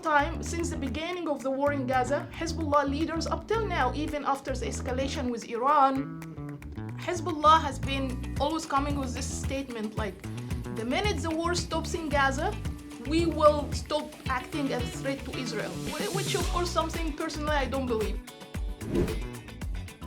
time, since the beginning of the war in Gaza, Hezbollah leaders, up till now, even after the escalation with Iran, Hezbollah has been always coming with this statement like, the minute the war stops in Gaza, we will stop acting as a threat to Israel, which of course something personally I don't believe.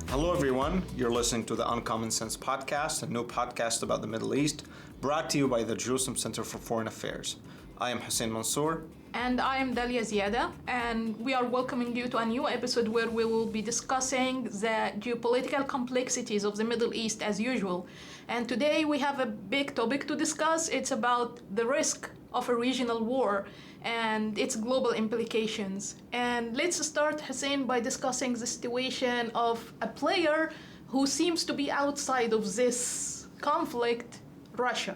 Hello everyone, you're listening to the Uncommon Sense podcast, a new podcast about the Middle East, brought to you by the Jerusalem Center for Foreign Affairs. I am Hussein Mansour. And I am Dalia Ziada, and we are welcoming you to a new episode where we will be discussing the geopolitical complexities of the Middle East as usual. And today we have a big topic to discuss. It's about the risk of a regional war and its global implications. And let's start, Hussein, by discussing the situation of a player who seems to be outside of this conflict, Russia.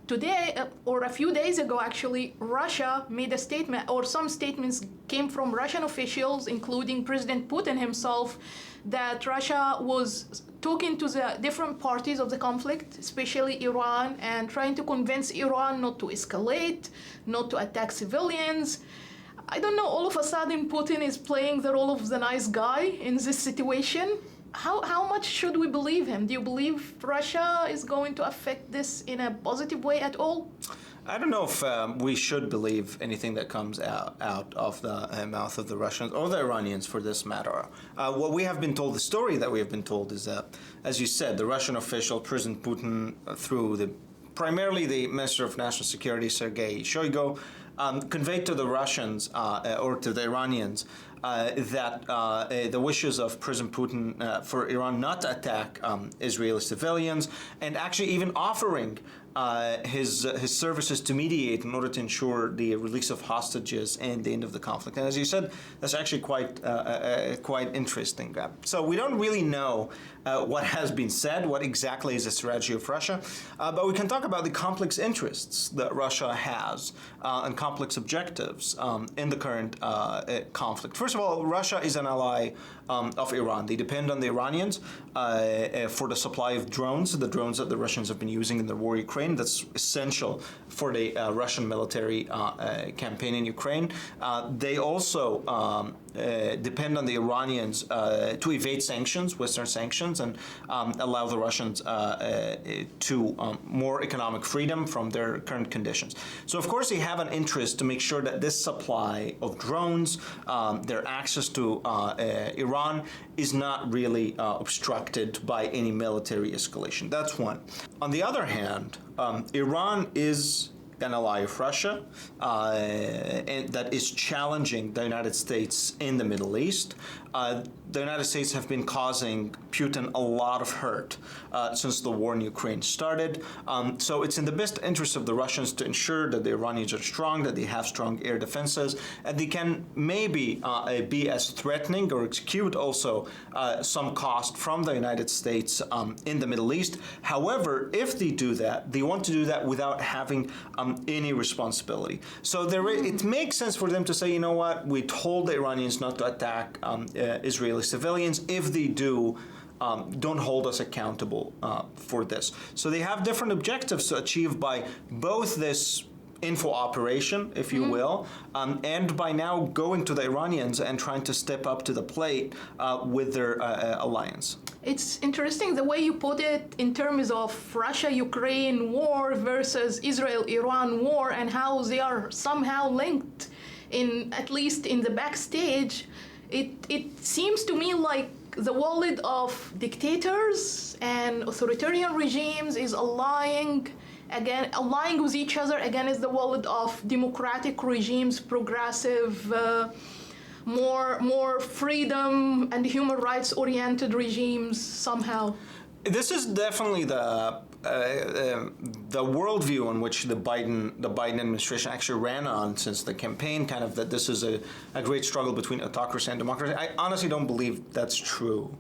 Today, or a few days ago actually, Russia made a statement, or some statements came from Russian officials, including President Putin himself, that Russia was talking to the different parties of the conflict, especially Iran, and trying to convince Iran not to escalate, not to attack civilians. I don't know, all of a sudden Putin is playing the role of the nice guy in this situation. How much should we believe him? Do you believe Russia is going to affect this in a positive way at all? I don't know if we should believe anything that comes out of the mouth of the Russians or the Iranians for this matter. What we have been told, the story that we have been told is that, as you said, the Russian official, President Putin, through primarily the Minister of National Security, Sergei Shoigu, conveyed to the Russians or to the Iranians that the wishes of President Putin for Iran not to attack Israeli civilians, and actually even offering his services to mediate in order to ensure the release of hostages and the end of the conflict. And as you said, that's actually quite interesting. So we don't really know what has been said, what exactly is the strategy of Russia, but we can talk about the complex interests that Russia has and complex objectives in the current conflict. First of all, Russia is an ally of Iran. They depend on the Iranians for the supply of drones, the drones that the Russians have been using in the war in Ukraine. That's essential for the Russian military campaign in Ukraine. They also depend on the Iranians to evade sanctions, Western sanctions, and allow the Russians to more economic freedom from their current conditions. So, of course, they have an interest to make sure that this supply of drones, their access to Iran, is not really obstructed by any military escalation. That's one. On the other hand, Iran is an ally of Russia and that is challenging the United States in the Middle East. The United States have been causing Putin a lot of hurt since the war in Ukraine started. So it's in the best interest of the Russians to ensure that the Iranians are strong, that they have strong air defenses, and they can maybe be as threatening or execute also some cost from the United States in the Middle East. However, if they do that, they want to do that without having any responsibility. So it makes sense for them to say, you know what, we told the Iranians not to attack Israeli civilians. If they do, don't hold us accountable for this. So they have different objectives to achieve by both this info operation, if you will, and by now going to the Iranians and trying to step up to the plate with their alliance. It's interesting the way you put it in terms of Russia-Ukraine war versus Israel-Iran war and how they are somehow linked, at least in the backstage. It seems to me like the world of dictators and authoritarian regimes is allying with each other against the world of democratic regimes, progressive, more freedom and human rights oriented regimes somehow. This is definitely the worldview on which the Biden administration actually ran on since the campaign, kind of that this is a great struggle between autocracy and democracy. I honestly don't believe that's true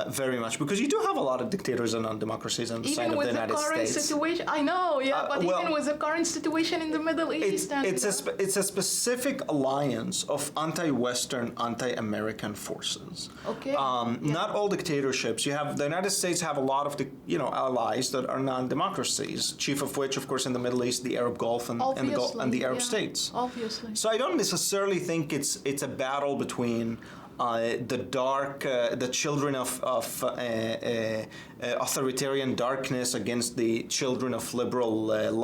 very much, because you do have a lot of dictators and non-democracies on the side of the United States. Even with the current situation, I know, but even with the current situation in the Middle East. It's a specific alliance of anti-Western, anti-American forces. Okay. Not all dictatorships. You have the United States have a lot of allies. that are non-democracies, chief of which, of course, in the Middle East, the Arab Gulf and the Arab states. Obviously. So I don't necessarily think it's a battle between the children of authoritarian darkness against the children of liberal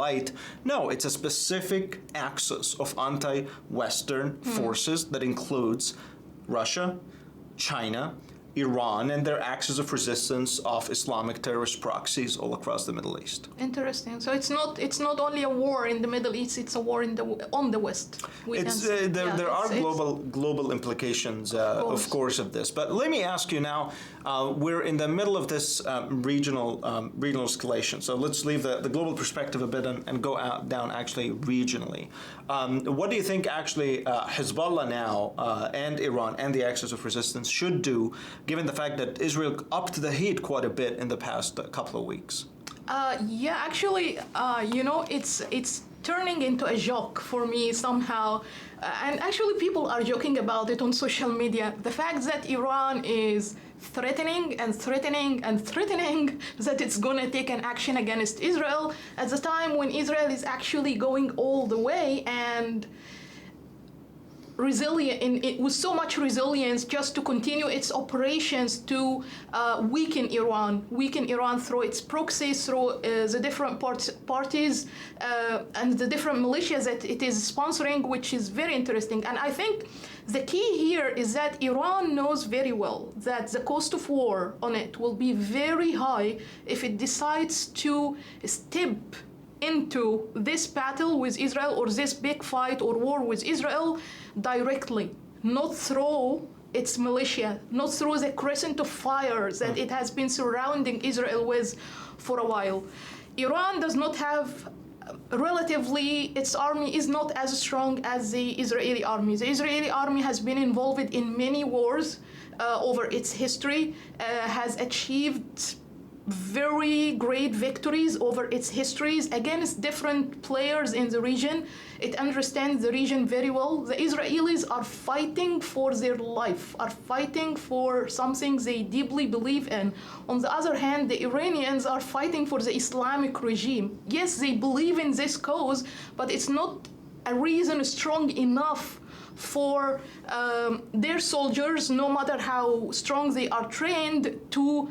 light. No, it's a specific axis of anti-Western forces that includes Russia, China, Iran, and their axis of resistance of Islamic terrorist proxies all across the Middle East. Interesting. So it's not only a war in the Middle East; it's a war on the West. There are global implications, of course, of this. But let me ask you now. We're in the middle of this regional escalation. So let's leave the global perspective a bit and go down actually regionally. What do you think actually Hezbollah now and Iran and the axis of resistance should do, given the fact that Israel upped the heat quite a bit in the past couple of weeks? Actually, it's turning into a joke for me somehow. And actually, people are joking about it on social media. The fact that Iran is threatening and threatening and threatening that it's going to take an action against Israel at the time when Israel is actually going all the way and with so much resilience just to continue its operations to weaken Iran through its proxies, through the different parties and the different militias that it is sponsoring, which is very interesting. And I think the key here is that Iran knows very well that the cost of war on it will be very high if it decides to step into this battle with Israel or this big fight or war with Israel directly, not through its militia, not through the crescent of fire that it has been surrounding Israel with for a while. Iran does not have, relatively, its army is not as strong as the Israeli army. The Israeli army has been involved in many wars over its history, has achieved very great victories over its histories against different players in the region. It understands the region very well. The Israelis are fighting for their life, are fighting for something they deeply believe in. On the other hand, the Iranians are fighting for the Islamic regime. Yes, they believe in this cause, but it's not a reason strong enough for their soldiers, no matter how strong they are trained, to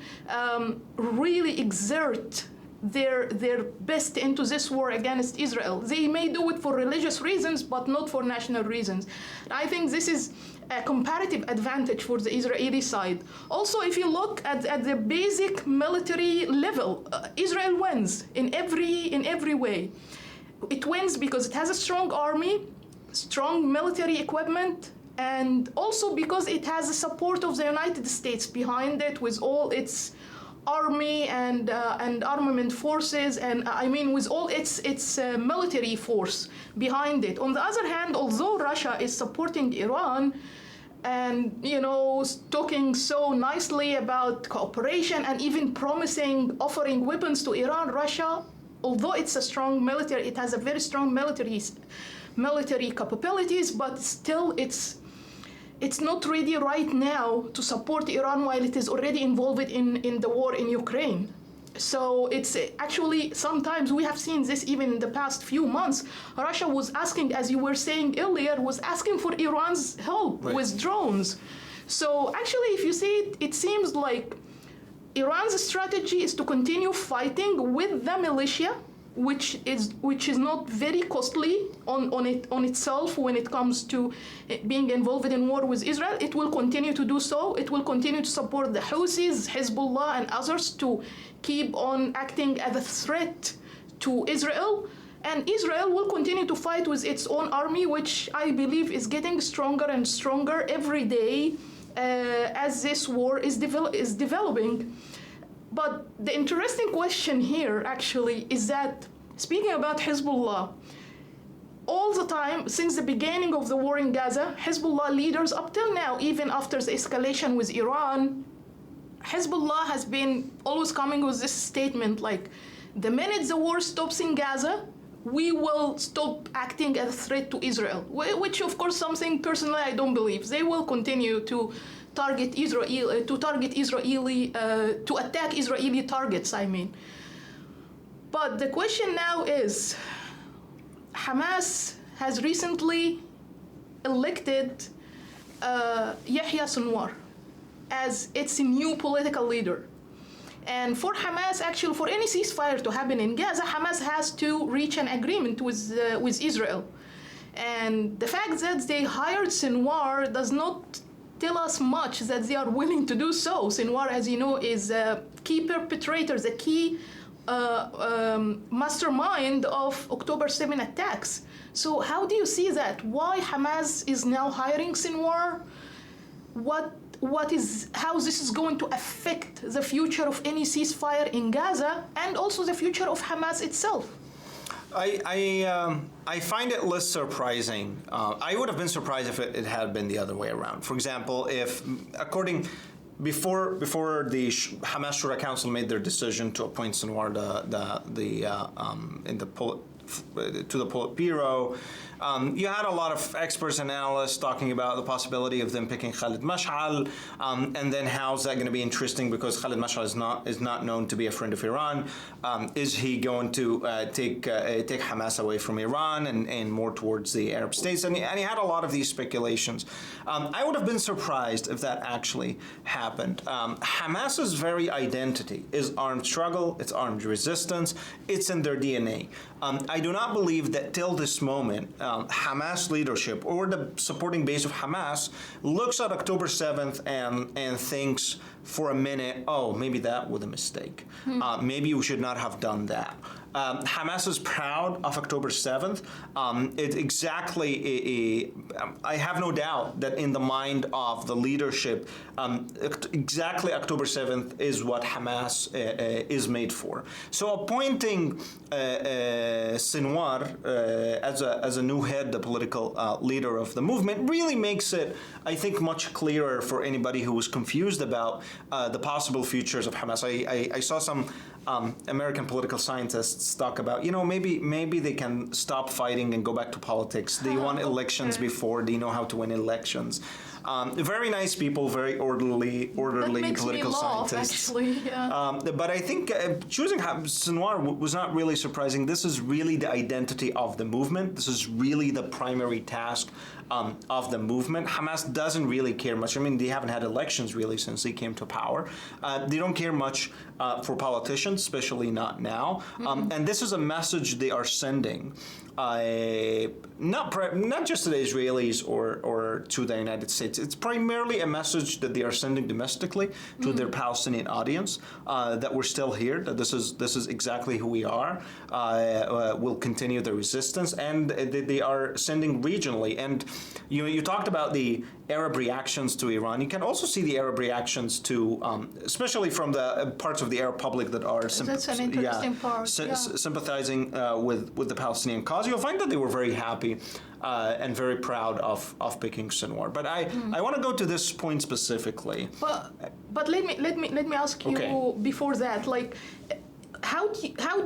really exert their best into this war against Israel. They may do it for religious reasons, but not for national reasons. I think this is a comparative advantage for the Israeli side. Also, if you look at the basic military level, Israel wins in every way. It wins because it has a strong army, strong military equipment, and also because it has the support of the United States behind it with all its army and armament forces, and with all its military force behind it. On the other hand, although Russia is supporting Iran and talking so nicely about cooperation and even offering weapons to Iran, Russia, although it's a strong military, it has a very strong military capabilities, but still it's not ready right now to support Iran while it is already involved in the war in Ukraine. So it's actually, sometimes we have seen this even in the past few months. Russia was asking, as you were saying earlier, was asking for Iran's help with drones. So actually, if you see it, it seems like Iran's strategy is to continue fighting with the militia, which is not very costly on itself when it comes to being involved in war with Israel. It will continue to do so. It will continue to support the Houthis, Hezbollah, and others to keep on acting as a threat to Israel. And Israel will continue to fight with its own army, which I believe is getting stronger and stronger every day as this war is developing. But the interesting question here actually is that, speaking about Hezbollah, all the time since the beginning of the war in Gaza, Hezbollah leaders up till now, even after the escalation with Iran, Hezbollah has been always coming with this statement like, the minute the war stops in Gaza, we will stop acting as a threat to Israel, which of course something personally I don't believe. They will continue to attack Israeli targets, But the question now is, Hamas has recently elected Yahya Sinwar as its new political leader. And for Hamas, actually, for any ceasefire to happen in Gaza, Hamas has to reach an agreement with Israel. And the fact that they hired Sinwar does not tell us much that they are willing to do so. Sinwar, as you know, is a key perpetrator, the key mastermind of October 7 attacks. So how do you see that? Why Hamas is now hiring Sinwar? How this is going to affect the future of any ceasefire in Gaza and also the future of Hamas itself? I find it less surprising. I would have been surprised if it had been the other way around. For example, if before the Hamas Shura Council made their decision to appoint Sinwar to the Politburo, you had a lot of experts and analysts talking about the possibility of them picking Khalid Mash'al, and then how's that going to be interesting because Khalid Mash'al is not known to be a friend of Iran. Is he going to take Hamas away from Iran and more towards the Arab states? And he had a lot of these speculations. I would have been surprised if that actually happened. Hamas's very identity is armed struggle, it's armed resistance, it's in their DNA. I do not believe that till this moment, Hamas leadership or the supporting base of Hamas looks at October 7th and thinks for a minute, oh, maybe that was a mistake. Maybe we should not have done that. Hamas is proud of October 7th. I have no doubt that in the mind of the leadership, exactly October 7th is what Hamas is made for. So appointing Sinwar as a new head, the political leader of the movement, really makes it, I think, much clearer for anybody who was confused about the possible futures of Hamas. I saw some American political scientists talk about, maybe they can stop fighting and go back to politics. They won elections before. They know how to win elections. Very nice people, very orderly political scientists. Actually, yeah. But I think choosing Sinwar was not really surprising. This is really the identity of the movement. This is really the primary task of the movement. Hamas doesn't really care much. I mean, they haven't had elections really since they came to power. They don't care much for politicians, especially not now. And this is a message they are sending. Not just to the Israelis or to the United States. It's primarily a message that they are sending domestically to their Palestinian audience, that we're still here, that this is exactly who we are. We'll continue the resistance, and they are sending regionally. And you talked about the Arab reactions to Iran. You can also see the Arab reactions to, especially from the parts of the Arab public that are sympathizing with the Palestinian cause. You'll find that they were very happy and very proud of picking Sinwar. But I want to go to this point specifically. But let me ask you before that, like, how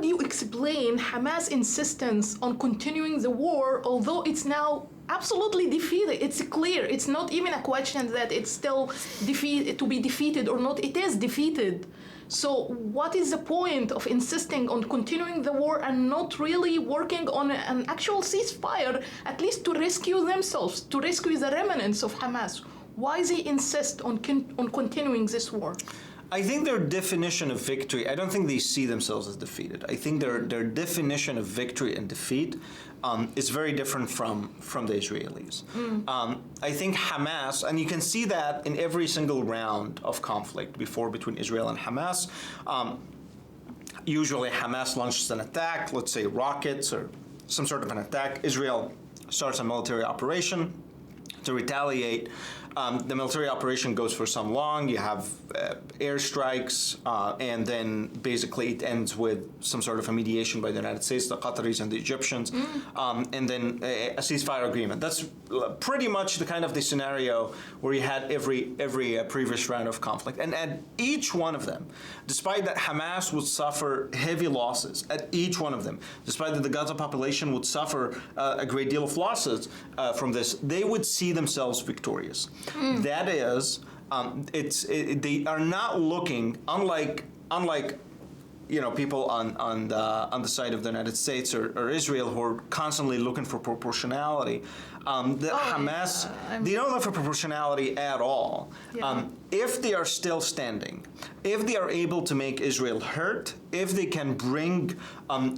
do you explain Hamas' insistence on continuing the war, although it's now absolutely defeated? It's clear. It's not even a question that it's still to be defeated or not. It is defeated. So what is the point of insisting on continuing the war and not really working on an actual ceasefire, at least to rescue themselves, to rescue the remnants of Hamas? Why they insist on continuing this war? I think their definition of victory, I don't think they see themselves as defeated. I think their definition of victory and defeat is very different from the Israelis. I think Hamas, and you can see that in every single round of conflict between Israel and Hamas, usually Hamas launches an attack, let's say rockets or some sort of an attack. Israel starts a military operation to retaliate. The military operation goes for some long. You have airstrikes, and then basically it ends with some sort of a mediation by the United States, the Qataris, and the Egyptians, and then a ceasefire agreement. That's pretty much the kind of the scenario where you had every previous round of conflict. And at each one of them, despite that Hamas would suffer heavy losses, at each one of them, despite that the Gaza population would suffer a great deal of losses from this, they would see themselves victorious. That is, they are not looking, unlike people on the side of the United States or Israel who are constantly looking for proportionality. Hamas, they don't look for proportionality at all. Yeah. If they are still standing, if they are able to make Israel hurt, if they can bring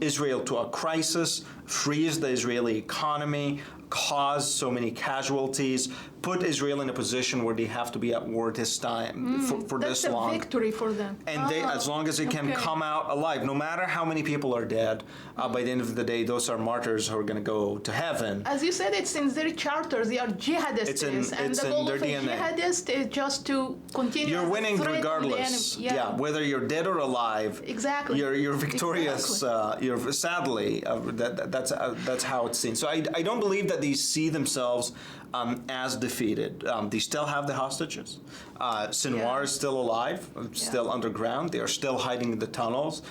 Israel to a crisis, freeze the Israeli economy, cause so many casualties, put Israel in a position where they have to be at war this time for this long. That's a victory for them. And they, as long as they can come out alive, no matter how many people are dead, by the end of the day, those are martyrs who are going to go to heaven. As you said, it's in their charter. They are jihadists, and the goal of a jihadist is just to continue. You're winning regardless. Whether you're dead or alive. Exactly. You're victorious. Exactly. You're sadly that's how it's seen. So I don't believe that they see themselves as defeated. They still have the hostages. Sinwar is still alive, still underground. They are still hiding in the tunnels.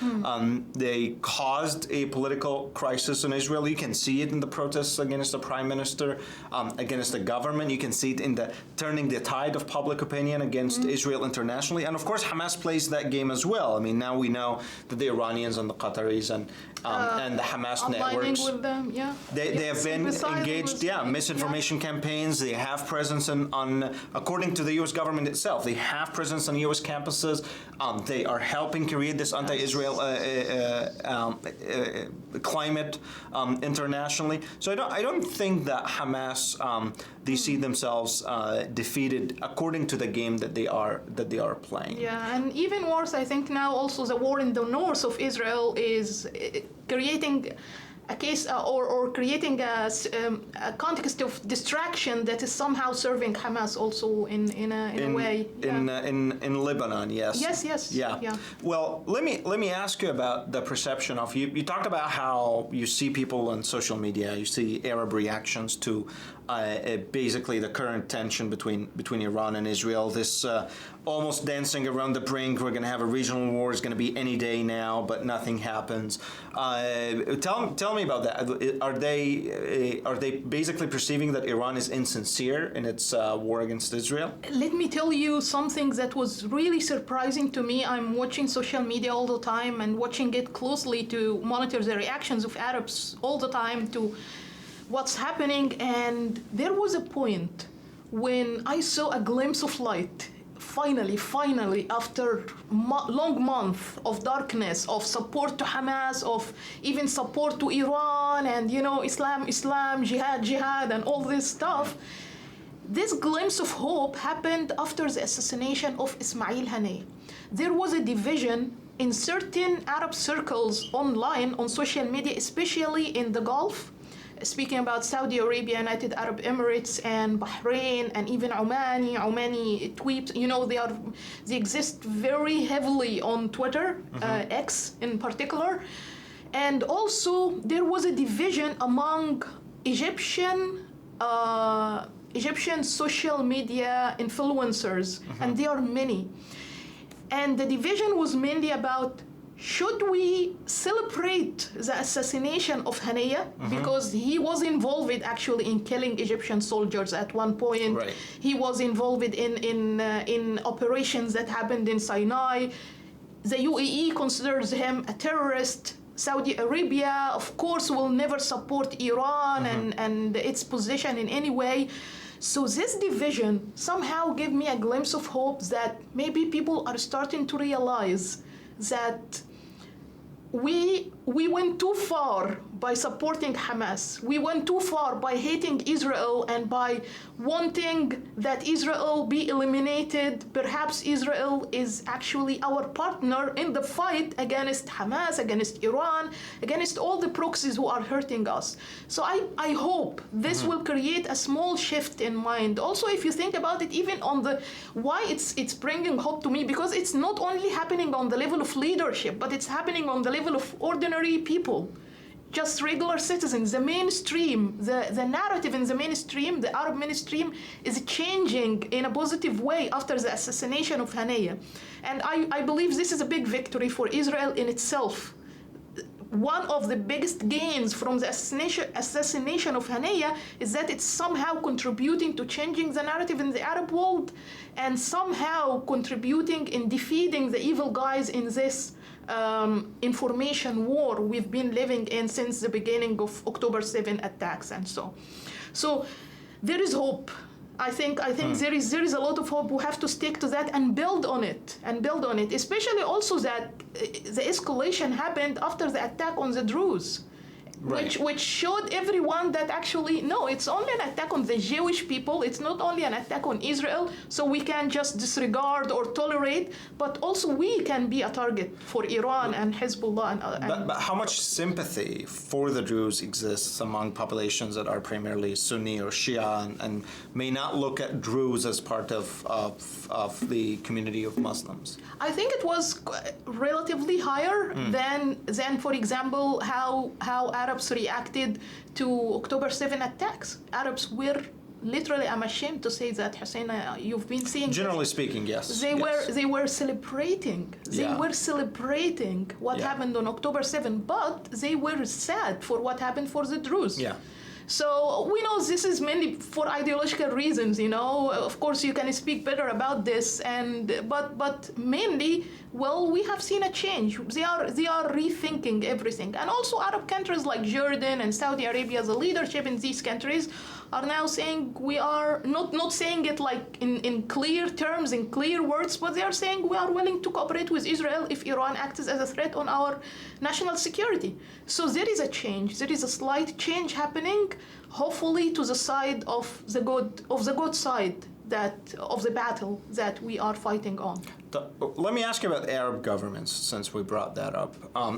They caused a political crisis in Israel. You can see it in the protests against the prime minister, against the government. You can see it in the turning the tide of public opinion against Israel internationally. And of course, Hamas plays that game as well. I mean, now we know that the Iranians and the Qataris and the Hamas networks, with them, they have been engaged, misinformation campaigns. They have presence on, according to the U.S. government itself, they have presence on U.S. campuses. They are helping create this anti-Israel climate internationally. So I don't think that Hamas they see themselves defeated according to the game that they are playing. Yeah, and even worse, I think now also the war in the north of Israel is creating a case or creating a context of distraction that is somehow serving Hamas also in a way. In Lebanon, yes. Yes. Yeah. Well, let me ask you about the perception of you. You talked about how you see people on social media. You see Arab reactions to basically the current tension between Iran and Israel. This almost dancing around the brink. We're going to have a regional war. It's going to be any day now, but nothing happens. Tell me about that. Are they basically perceiving that Iran is insincere in its war against Israel? Let me tell you something that was really surprising to me. I'm watching social media all the time and watching it closely to monitor the reactions of Arabs all the time to what's happening, and there was a point when I saw a glimpse of light. Finally, after long month of darkness, of support to Hamas, of even support to Iran, and Islam, jihad, and all this stuff, this glimpse of hope happened after the assassination of Ismail Haniyeh. There was a division in certain Arab circles online, on social media, especially in the Gulf, speaking about Saudi Arabia, United Arab Emirates, and Bahrain, and even Omani tweets. They exist very heavily on Twitter, X in particular. And also there was a division among Egyptian social media influencers, and there are many. And the division was mainly about, should we celebrate the assassination of Haniyeh, because he was involved actually in killing Egyptian soldiers at one point. Right. He was involved in operations that happened in Sinai. The UAE considers him a terrorist. Saudi Arabia, of course, will never support Iran and its position in any way. So this division somehow gave me a glimpse of hope that maybe people are starting to realize that we went too far by supporting Hamas. We went too far by hating Israel and by wanting that Israel be eliminated. Perhaps Israel is actually our partner in the fight against Hamas, against Iran, against all the proxies who are hurting us. So I hope this will create a small shift in mind. Also, if you think about it, even on the why it's bringing hope to me, because it's not only happening on the level of leadership, but it's happening on the level of ordinary people, just regular citizens. The mainstream, the narrative in the mainstream, the Arab mainstream, is changing in a positive way after the assassination of Haniyeh. And I believe this is a big victory for Israel in itself. One of the biggest gains from the assassination of Haniyeh is that it's somehow contributing to changing the narrative in the Arab world, and somehow contributing in defeating the evil guys in this information war we've been living in since the beginning of October 7 attacks and so. So there is hope. I think there is a lot of hope. We have to stick to that and build on it, especially also that the escalation happened after the attack on the Druze. Right. Which showed everyone that actually, no, it's only an attack on the Jewish people. It's not only an attack on Israel, so we can just disregard or tolerate, but also we can be a target for Iran and Hezbollah. But how much sympathy for the Druze exists among populations that are primarily Sunni or Shia and may not look at Druze as part of the community of Muslims? I think it was relatively higher than, for example, how Arabs reacted to October 7 attacks. Arabs were literally, I'm ashamed to say that, Hussein, you've been seeing. Generally speaking, yes. They were celebrating. They were celebrating what happened on October 7, but they were sad for what happened for the Druze. Yeah. So we know this is mainly for ideological reasons, Of course, you can speak better about this, but mainly, well, we have seen a change. They are rethinking everything, and also Arab countries like Jordan and Saudi Arabia, the leadership in these countries are now saying we are not saying it like in clear terms, in clear words, but they are saying we are willing to cooperate with Israel if Iran acts as a threat on our national security. So there is a change. There is a slight change happening, hopefully to the side of the good side of the battle that we are fighting on. Let me ask you about Arab governments, since we brought that up.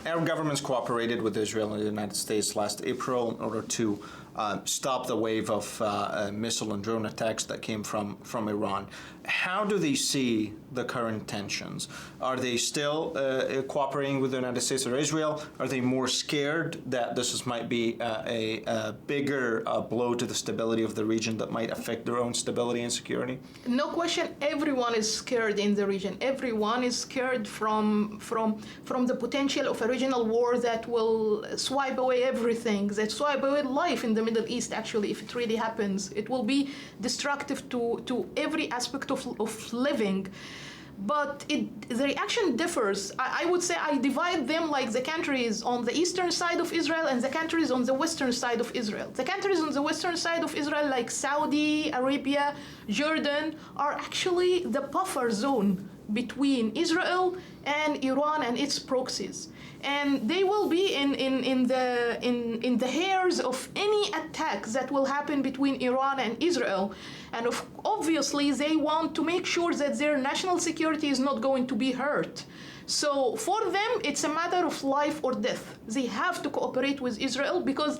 Arab governments cooperated with Israel and the United States last April in order to stop the wave of missile and drone attacks that came from Iran. How do they see the current tensions? Are they still cooperating with the United States or Israel? Are they more scared that this might be a bigger blow to the stability of the region that might affect their own stability and security? No question, everyone is scared in the region. Everyone is scared from the potential of a regional war that will swipe away everything, that swipe away life in the Middle East, actually, if it really happens. It will be destructive to every aspect of living. But the reaction differs. I would say I divide them like the countries on the eastern side of Israel and the countries on the western side of Israel. The countries on the western side of Israel, like Saudi Arabia, Jordan, are actually the buffer zone between Israel and Iran and its proxies. And they will be in the hairs of any attack that will happen between Iran and Israel. And obviously, they want to make sure that their national security is not going to be hurt. So for them, it's a matter of life or death. They have to cooperate with Israel because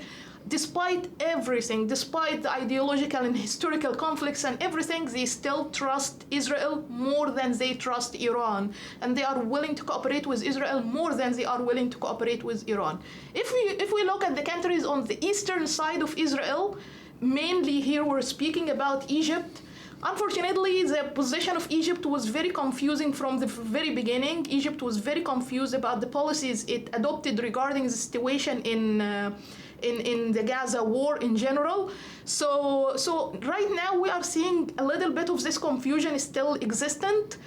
despite everything, despite the ideological and historical conflicts and everything, they still trust Israel more than they trust Iran. And they are willing to cooperate with Israel more than they are willing to cooperate with Iran. If we look at the countries on the eastern side of Israel, mainly here we're speaking about Egypt. Unfortunately, the position of Egypt was very confusing from the very beginning. Egypt was very confused about the policies it adopted regarding the situation in the Gaza war in general. So right now we are seeing a little bit of this confusion still existent.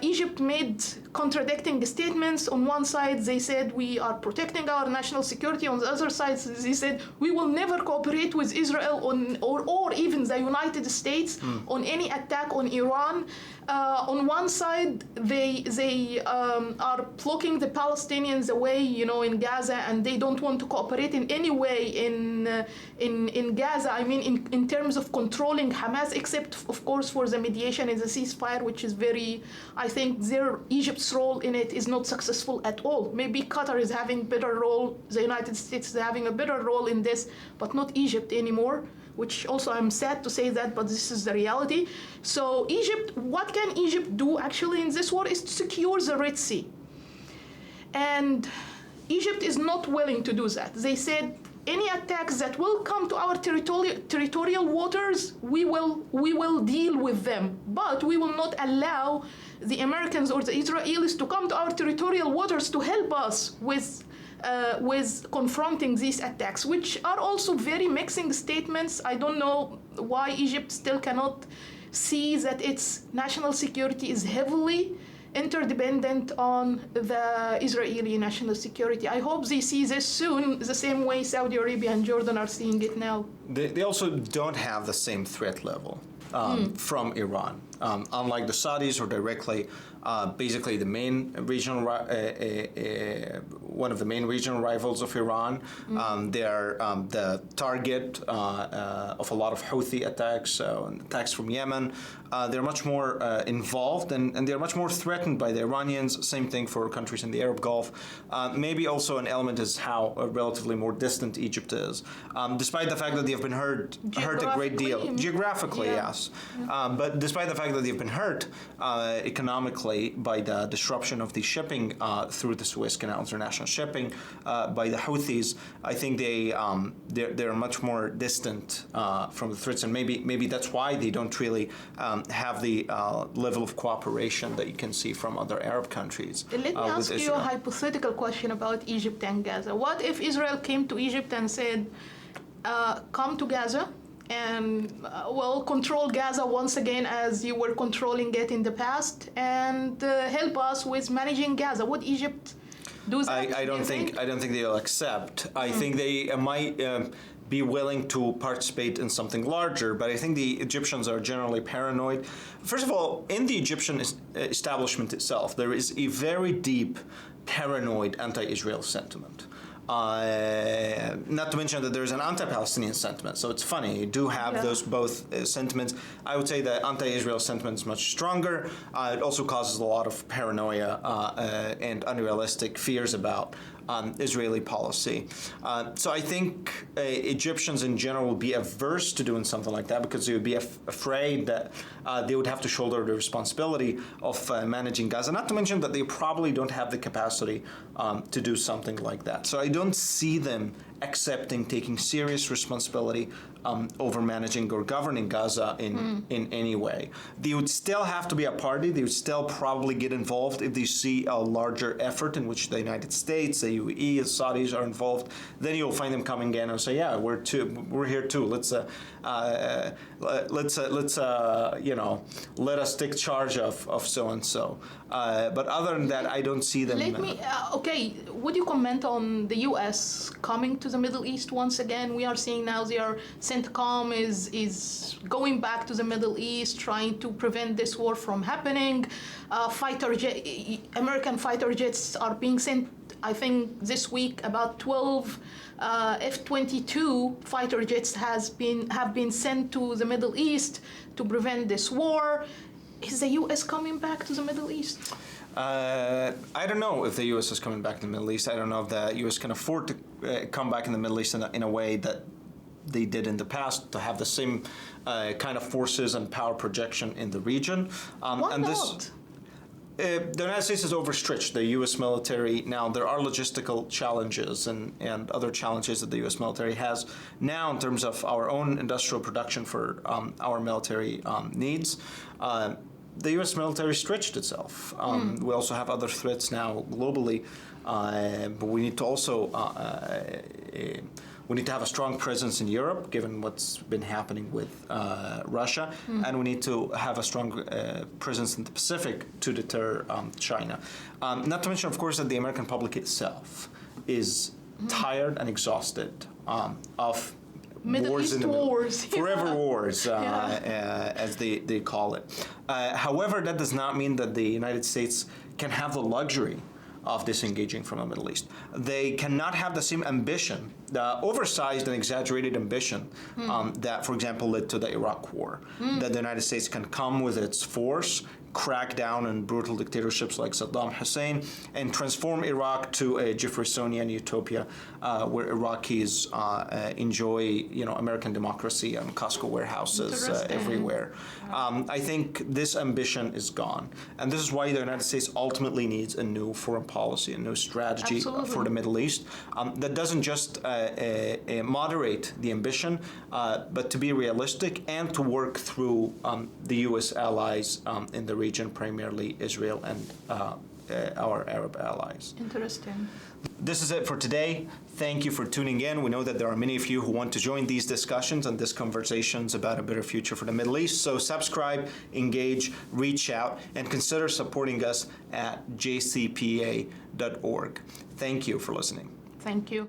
Egypt made contradicting statements. On one side, they said we are protecting our national security. On the other side, they said we will never cooperate with Israel or even the United States on any attack on Iran. On one side, they are blocking the Palestinians away, in Gaza, and they don't want to cooperate in any way in Gaza. I mean, in terms of controlling Hamas, except of course for the mediation and the ceasefire, which is I think Egypt's role in it is not successful at all. Maybe Qatar is having a better role, the United States is having a better role in this, but not Egypt anymore. Which also I'm sad to say that, but this is the reality. So what can Egypt do actually in this war is to secure the Red Sea. And Egypt is not willing to do that. They said any attacks that will come to our territorial waters, we will deal with them. But we will not allow the Americans or the Israelis to come to our territorial waters to help us with confronting these attacks, which are also very mixing statements. I don't know why Egypt still cannot see that its national security is heavily interdependent on the Israeli national security. I hope they see this soon, the same way Saudi Arabia and Jordan are seeing it now. They also don't have the same threat level from Iran. Unlike the Saudis, who are directly, basically the main regional, one of the main regional rivals of Iran. They are the target of a lot of Houthi attacks, attacks from Yemen. They're much more involved and they're much more threatened by the Iranians. Same thing for countries in the Arab Gulf. Maybe also an element is how relatively more distant Egypt is, despite the fact that they've been hurt a great deal. Geographically, yes. But despite the fact that they've been hurt economically by the disruption of the shipping through the Suez Canal, international shipping, by the Houthis, I think they're much more distant from the threats, and maybe that's why they don't really have the level of cooperation that you can see from other Arab countries. Let me ask you a hypothetical question about Egypt and Gaza. What if Israel came to Egypt and said, come to Gaza and control Gaza once again as you were controlling it in the past, and help us with managing Gaza? Would Egypt do that? I don't think they'll accept. I think they might be willing to participate in something larger, but I think the Egyptians are generally paranoid. First of all, in the Egyptian establishment itself, there is a very deep paranoid anti-Israel sentiment. Not to mention that there's an anti-Palestinian sentiment. So it's funny, you do have those both sentiments. I would say that anti-Israel sentiment is much stronger. It also causes a lot of paranoia and unrealistic fears about Israeli policy. So I think Egyptians in general would be averse to doing something like that because they would be afraid that they would have to shoulder the responsibility of managing Gaza. Not to mention that they probably don't have the capacity to do something like that. So I don't see them accepting taking serious responsibility over managing or governing Gaza in any way. They would still have to be a party. They would still probably get involved if they see a larger effort in which the United States, the UAE, the Saudis are involved. Then you'll find them coming in and say, "Yeah, we're here too. Let's let us take charge of so and so." But other than that, I don't see them. Would you comment on the U.S. coming to the Middle East once again? We are seeing now their CENTCOM is going back to the Middle East, trying to prevent this war from happening. American fighter jets are being sent, I think this week about 12 F-22 fighter jets have been sent to the Middle East to prevent this war. Is the U.S. coming back to the Middle East? I don't know if the U.S. is coming back to the Middle East. I don't know if the U.S. can afford to come back in the Middle East in a way that they did in the past, to have the same kind of forces and power projection in the region. Why not? The United States is overstretched. The U.S. military now, there are logistical challenges and other challenges that the U.S. military has now in terms of our own industrial production for our military needs. The U.S. military stretched itself. We also have other threats now globally, but we need to also we need to have a strong presence in Europe, given what's been happening with Russia, and we need to have a strong presence in the Pacific to deter China. Not to mention, of course, that the American public itself is tired and exhausted of Middle East wars. Forever wars, as they call it. However, that does not mean that the United States can have the luxury of disengaging from the Middle East. They cannot have the same ambition, the oversized and exaggerated ambition that, for example, led to the Iraq War. That the United States can come with its force, crack down on brutal dictatorships like Saddam Hussein, and transform Iraq to a Jeffersonian utopia where Iraqis enjoy, American democracy and Costco warehouses everywhere. I think this ambition is gone, and this is why the United States ultimately needs a new foreign policy, a new strategy for the Middle East that doesn't just moderate the ambition, but to be realistic and to work through the U.S. allies in the region, primarily Israel and our Arab allies. Interesting. This is it for today. Thank you for tuning in. We know that there are many of you who want to join these discussions and these conversations about a better future for the Middle East. So subscribe, engage, reach out, and consider supporting us at jcpa.org. Thank you for listening. Thank you.